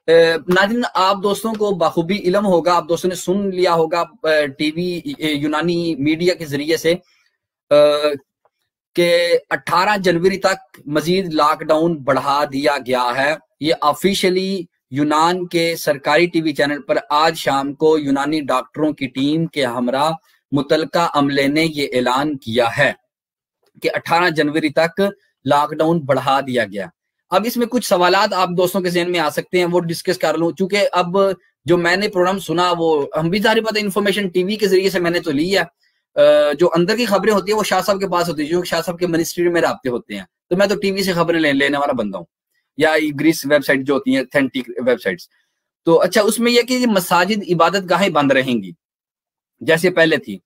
नाज़रीन आप दोस्तों को बखूबी इल्म होगा, आप दोस्तों ने सुन लिया होगा टीवी यूनानी मीडिया के जरिए से कि 18 जनवरी तक मजीद लॉकडाउन बढ़ा दिया गया है। ये ऑफिशियली यूनान के सरकारी टीवी चैनल पर आज शाम को यूनानी डॉक्टरों की टीम के हमरा मुतलका अमले ने ये ऐलान किया है कि 18 जनवरी तक लॉकडाउन बढ़ा दिया गया। अब इसमें कुछ सवालात आप दोस्तों के ज़हन में आ सकते हैं, वो डिस्कस कर लूं। चूंकि अब जो मैंने प्रोग्राम सुना वो हम भी जाहिर बात है इन्फॉर्मेशन टीवी के जरिए से मैंने तो ली है। जो अंदर की खबरें होती है वो शाह साहब के पास होती है, जो शाह साहब के मिनिस्ट्री में राब्ते होते हैं, तो मैं तो टीवी से खबरें लेने वाला बंदा हूँ, या ग्रीस वेबसाइट जो होती है ऑथेंटिक वेबसाइट्स। तो अच्छा, उसमें यह कि मसाजिद इबादत गाहें बंद रहेंगी जैसे पहले थी।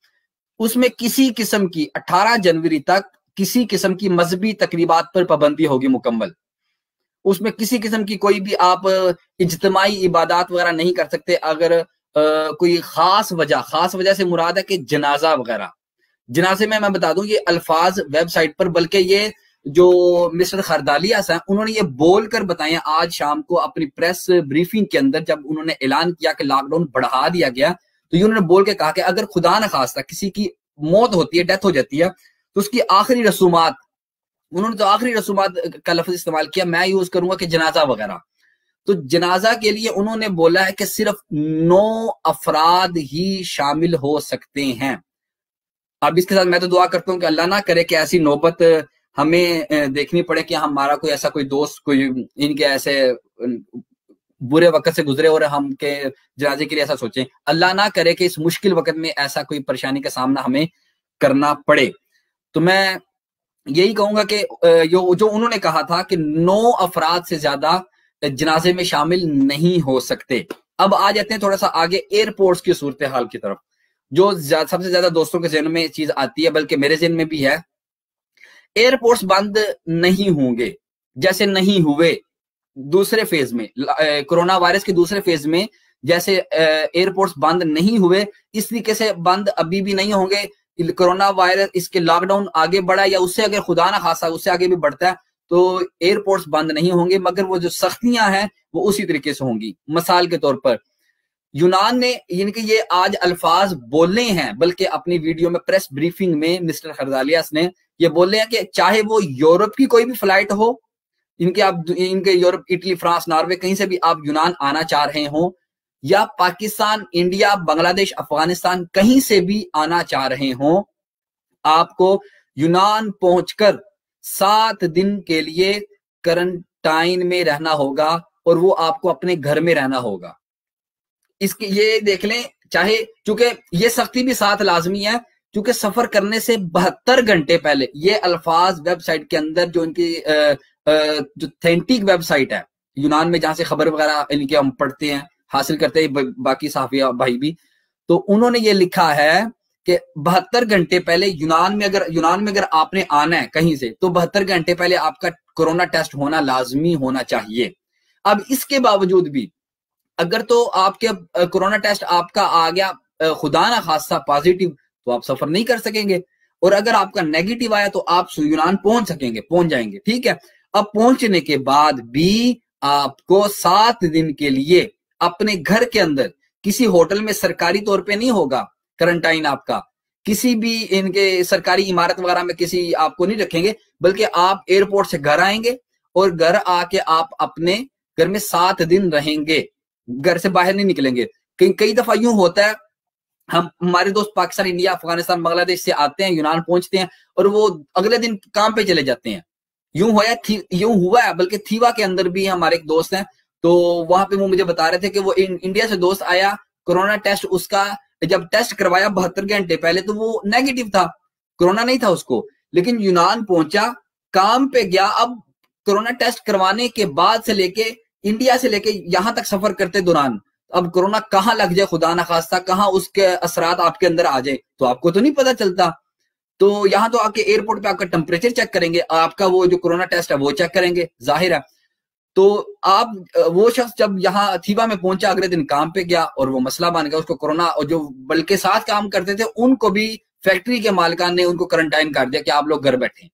उसमें किसी किस्म की 18 जनवरी तक किसी किस्म की मजहबी तकरीबात पर पाबंदी होगी मुकम्मल। उसमें किसी किस्म की कोई भी आप इज्तिमाई इबादत वगैरह नहीं कर सकते। अगर कोई खास वजह से मुराद है कि जनाजा वगैरह, जनाजे में मैं बता दूं ये अल्फाज वेबसाइट पर, बल्कि ये जो मिस्टर खरदालियास हैं उन्होंने ये बोलकर बताया आज शाम को अपनी प्रेस ब्रीफिंग के अंदर, जब उन्होंने ऐलान किया कि लॉकडाउन बढ़ा दिया गया, तो ये उन्होंने बोल के कहा कि अगर खुदा न खास्ता किसी की मौत होती है, डेथ हो जाती है, तो उसकी आखिरी रसूमात, उन्होंने तो आखिरी रसूमात का लफ्ज इस्तेमाल किया, मैं यूज करूंगा कि जनाजा वगैरह। तो जनाजा के लिए उन्होंने बोला है कि सिर्फ 9 अफराद ही शामिल हो सकते हैं। अब इसके साथ मैं तो दुआ करता हूँ कि अल्लाह ना करे कि ऐसी नौबत हमें देखनी पड़े कि हमारा कोई ऐसा कोई दोस्त कोई इनके ऐसे बुरे वक्त से गुजरे और हम के जनाजे के लिए ऐसा सोचें। अल्लाह ना करे कि इस मुश्किल वक्त में ऐसा कोई परेशानी का सामना हमें करना पड़े। तो मैं यही कहूंगा कि जो उन्होंने कहा था कि 9 अफराद से ज्यादा जनाजे में शामिल नहीं हो सकते। अब आ जाते हैं थोड़ा सा आगे एयरपोर्ट्स की सूरत हाल की तरफ, जो सबसे ज्यादा दोस्तों के ज़हन में चीज आती है, बल्कि मेरे ज़हन में भी है। एयरपोर्ट्स बंद नहीं होंगे जैसे नहीं हुए दूसरे फेज में, कोरोना वायरस के दूसरे फेज में जैसे एयरपोर्ट्स बंद नहीं हुए, इस तरीके से बंद अभी भी नहीं होंगे। कोरोना वायरस इसके लॉकडाउन आगे बढ़ा या उससे अगर खुदा ना खासा उससे आगे भी बढ़ता है तो एयरपोर्ट्स बंद नहीं होंगे, मगर वो जो सख्तियां हैं वो उसी तरीके से होंगी। मिसाल के तौर पर यूनान ने इनके ये आज अल्फाज बोले हैं, बल्कि अपनी वीडियो में प्रेस ब्रीफिंग में मिस्टर खरदालियास ने ये बोले हैं कि चाहे वो यूरोप की कोई भी फ्लाइट हो, इनके यूरोप, इटली, फ्रांस, नॉर्वे, कहीं से भी आप यूनान आना चाह रहे हो, या पाकिस्तान, इंडिया, बांग्लादेश, अफगानिस्तान कहीं से भी आना चाह रहे हो, आपको यूनान पहुंचकर 7 दिन के लिए क्वारंटाइन में रहना होगा और वो आपको अपने घर में रहना होगा। इसके ये देख लें, चाहे चूंकि ये सख्ती भी साथ लाजमी है, क्योंकि सफर करने से 72 घंटे पहले, ये अल्फाज वेबसाइट के अंदर जो इनकी जो ऑथेंटिक वेबसाइट है यूनान में जहां से खबर वगैरह इनके हम पढ़ते हैं, हासिल करते हैं बाकी साफिया भाई भी, तो उन्होंने ये लिखा है कि 72 घंटे पहले यूनान में अगर आपने आना है कहीं से, तो 72 घंटे पहले आपका कोरोना टेस्ट होना लाजमी होना चाहिए। अब इसके बावजूद भी अगर तो आपके कोरोना टेस्ट आपका आ गया खुदा ना खास्ता पॉजिटिव, तो आप सफर नहीं कर सकेंगे, और अगर आपका नेगेटिव आया तो आप यूनान पहुंच जाएंगे। ठीक है, अब पहुंचने के बाद भी आपको 7 दिन के लिए अपने घर के अंदर, किसी होटल में सरकारी तौर पे नहीं होगा क्वारंटाइन आपका, किसी भी इनके सरकारी इमारत वगैरह में किसी आपको नहीं रखेंगे, बल्कि आप एयरपोर्ट से घर आएंगे और घर आके आप अपने घर में 7 दिन रहेंगे, घर से बाहर नहीं निकलेंगे। कई दफा यूं होता है, हमारे दोस्त पाकिस्तान, इंडिया, अफगानिस्तान, बांग्लादेश से आते हैं, यूनान पहुंचते हैं और वो अगले दिन काम पे चले जाते हैं। यूं हुआ है, बल्कि थीवा के अंदर भी हमारे एक दोस्त हैं, तो वहां पे वो मुझे बता रहे थे कि वो इंडिया से दोस्त आया, कोरोना टेस्ट उसका जब टेस्ट करवाया 72 घंटे पहले तो वो नेगेटिव था, कोरोना नहीं था उसको, लेकिन यूनान पहुंचा, काम पे गया, अब कोरोना टेस्ट करवाने के बाद से लेके इंडिया से लेके यहां तक सफर करते दौरान अब कोरोना कहाँ लग जाए खुदा ना खास्ता, कहाँ उसके असरात आपके अंदर आ जाए, तो आपको तो नहीं पता चलता। तो यहाँ तो आके एयरपोर्ट पे आपका टेम्परेचर चेक करेंगे, आपका वो जो कोरोना टेस्ट है वो चेक करेंगे, जाहिर है। तो आप वो शख्स जब यहाँ थीवा में पहुंचा, अगले दिन काम पे गया और वो मसला बन गया, उसको कोरोना, और जो बल्कि साथ काम करते थे उनको भी फैक्ट्री के मालिकान ने उनको क्वारंटाइन कर दिया कि आप लोग घर बैठे।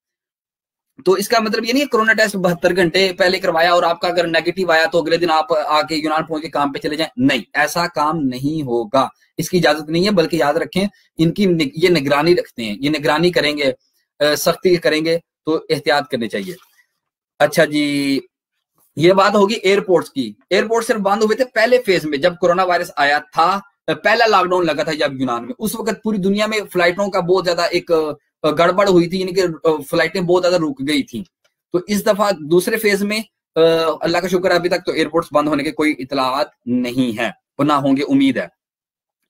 تو اس کا مطلب یہ نہیں ہے کورونا ٹیسٹ 72 گھنٹے پہلے کروایا اور آپ کا اگر نیگیٹو آیا تو اگلے دن آپ آ کے یونان پہنچ کے کام پہ چلے جائیں. نہیں، ایسا کام نہیں ہوگا، اس کی اجازت نہیں ہے. بلکہ یاد رکھیں ان کی یہ نگرانی رکھتے ہیں، یہ نگرانی کریں گے، سختی کریں گے، تو احتیاط کرنی چاہیے. اچھا جی، یہ بات ہوگی ایئرپورٹس کی. ایئرپورٹ صرف بند ہوئے تھے پہلے فیز میں جب کورونا وائرس آیا تھا، پہلا لاک ڈاؤن لگا تھا جب یونان میں. اس وقت پوری دنیا میں فلائٹوں کا بہت زیادہ ایک گڑبڑ ہوئی تھی، یعنی کہ فلائٹیں بہت زیادہ رک گئی تھیں. تو اس دفعہ دوسرے فیز میں اللہ کا شکر ہے ابھی تک تو ایئرپورٹس بند ہونے کے کوئی اطلاعات نہیں ہیں اور نہ ہوں گے، امید ہے.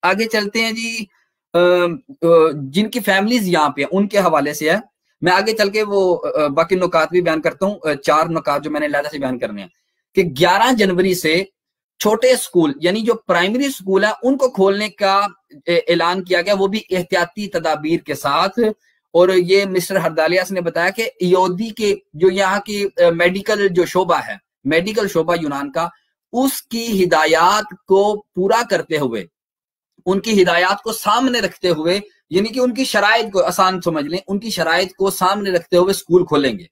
آگے چلتے ہیں جی. جن کی فیملیز یہاں پہ ان کے حوالے سے ہے، میں آگے چل کے وہ باقی نکات بھی بیان کرتا ہوں. 4 نکات جو میں نے علیحدہ سے بیان کرنے ہیں کہ 11 جنوری سے چھوٹے سکول یعنی جو پرائمری سکول ہے ان کو کھولنے کا اعلان کیا گیا، وہ بھی احتیاطی تدابیر کے ساتھ. اور یہ مسٹر ہردالیاس نے بتایا کہ ایودی کے جو یہاں کی میڈیکل جو شعبہ ہے، میڈیکل شعبہ یونان کا، اس کی ہدایات کو پورا کرتے ہوئے، ان کی ہدایات کو سامنے رکھتے ہوئے، یعنی کہ ان کی شرائط کو آسان سمجھ لیں، ان کی شرائط کو سامنے رکھتے ہوئے سکول کھولیں گے.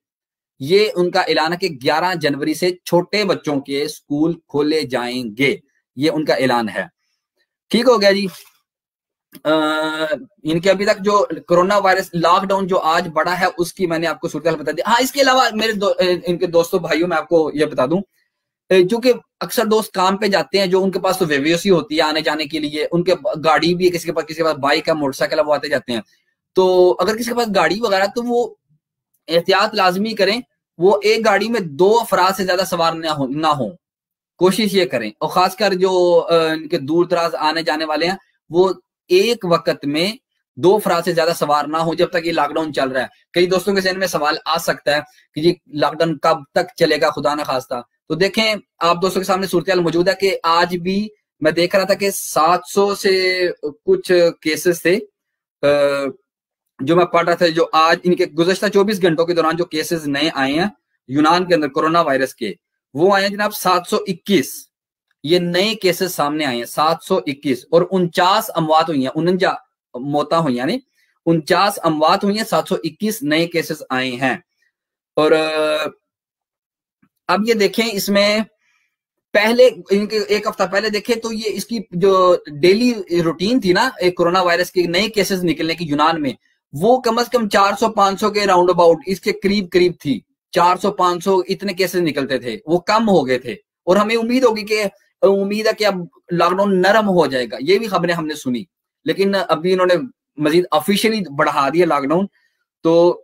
یہ ان کا اعلان ہے کہ 11 جنوری سے چھوٹے بچوں کے سکول کھولے جائیں گے، یہ ان کا اعلان ہے. ٹھیک ہو گیا جی. ان کے ابھی تک جو کرونا وائرس لاک ڈاؤن جو آج بڑا ہے اس کی میں نے آپ کو صورتحال بتا دی. ہاں، اس کے علاوہ میرے ان کے دوستوں بھائیوں میں آپ کو یہ بتا دوں، چونکہ اکثر دوست کام پہ جاتے ہیں جو ان کے پاس تو ویویوسی ہوتی ہے آنے جانے کے لیے، ان کے گاڑی بھی کسی کے پاس بائک ہے، موٹر سائیکل ہے، وہ آتے جاتے ہیں. تو اگر کسی کے پاس گاڑی وغیرہ تو وہ احتیاط لازمی کریں، وہ ایک گاڑی میں 2 افراد سے زیادہ سوار نہ ہوں، کوشش یہ کریں. اور خاص کر جو ان کے دور دراز آنے جانے والے ہیں وہ ایک وقت میں 2 افراد سے زیادہ سوار نہ ہوں جب تک یہ لاک ڈاؤن چل رہا ہے. کئی دوستوں کے ذہن میں سوال آ سکتا ہے کہ جی لاک ڈاؤن کب تک چلے گا خدا نہ خواستہ. تو دیکھیں آپ دوستوں کے سامنے صورتحال موجود ہے کہ آج بھی میں دیکھ رہا تھا کہ 700 سے کچھ کیسز تھے جو میں پڑھ رہا تھا، جو آج ان کے گزشتہ 24 گھنٹوں کے دوران جو کیسز نئے آئے ہیں یونان کے اندر کورونا وائرس کے، وہ آئے ہیں جناب 721. یہ نئے کیسز سامنے آئے ہیں 721 اور 49 اموات ہوئی ہیں، 49 موتاں ہوئی ہیں، 49 اموات ہوئی ہیں، 721 نئے کیسز آئے ہیں. اور اب یہ دیکھیں اس میں پہلے ایک ہفتہ پہلے دیکھیں تو یہ اس کی جو ڈیلی روٹین تھی نا ایک کورونا وائرس کے نئے کیسز نکلنے کی یونان میں، وہ کم از کم 400-500 کے راؤنڈ اباؤٹ اس کے قریب تھی. 400-500 اتنے کیسز نکلتے تھے، وہ کم ہو گئے تھے. اور ہمیں امید ہے کہ اب لاک ڈاؤن نرم ہو جائے گا. یہ بھی خبریں ہم نے سنی، لیکن ابھی انہوں نے مزید آفیشیلی بڑھا دیا لاک ڈاؤن. تو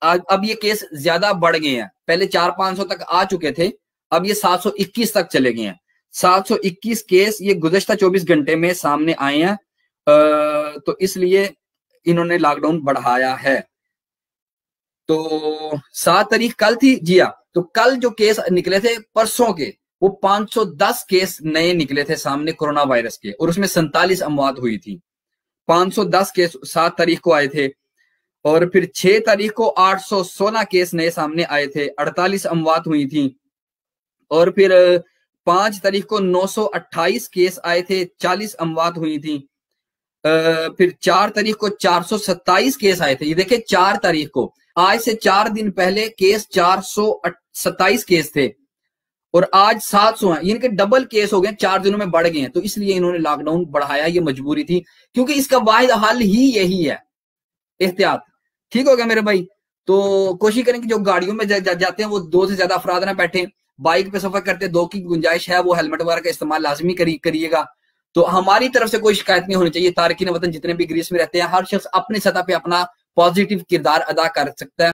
اب یہ کیس زیادہ بڑھ گئے ہیں، پہلے 400-500 تک آ چکے تھے، اب یہ 721 تک چلے گئے ہیں. 721 کیس یہ گزشتہ 24 گھنٹے میں سامنے آئے ہیں. تو اس لیے انہوں نے لاک ڈاؤن بڑھایا ہے. تو 7 تاریخ کل تھی جی ہاں، تو کل جو کیس نکلے تھے پرسوں کے، وہ 510 کیس نئے نکلے تھے سامنے کورونا وائرس کے، اور اس میں 47 اموات ہوئی تھی. 510 کیس 7 تاریخ کو آئے تھے، اور پھر 6 تاریخ کو 816 کیس نئے سامنے آئے تھے، 48 اموات ہوئی تھیں. اور پھر 5 تاریخ کو 928 کیس آئے تھے، 40 اموات ہوئی تھیں. پھر 4 تاریخ کو 427 کیس آئے تھے. یہ دیکھیں 4 تاریخ کو، آج سے 4 دن پہلے کیس 427 کیس تھے اور آج 700 ہیں، یعنی کہ ڈبل کیس ہو گئے، 4 دنوں میں بڑھ گئے ہیں. تو اس لیے انہوں نے لاک ڈاؤن بڑھایا، یہ مجبوری تھی، کیونکہ اس کا واحد حل ہی یہی ہے، احتیاط. ٹھیک ہو گیا میرے بھائی. تو کوشش کریں کہ جو گاڑیوں میں جاتے ہیں وہ 2 سے زیادہ افراد نہ بیٹھیں. بائک پہ سفر کرتے 2 کی گنجائش ہے، وہ ہیلمٹ وغیرہ کا استعمال لازمی کریے گا. تو ہماری طرف سے کوئی شکایت نہیں ہونی چاہیے. تارکین وطن جتنے بھی گریس میں رہتے ہیں، ہر شخص اپنی سطح پہ اپنا پازیٹیو کردار ادا کر سکتا ہے.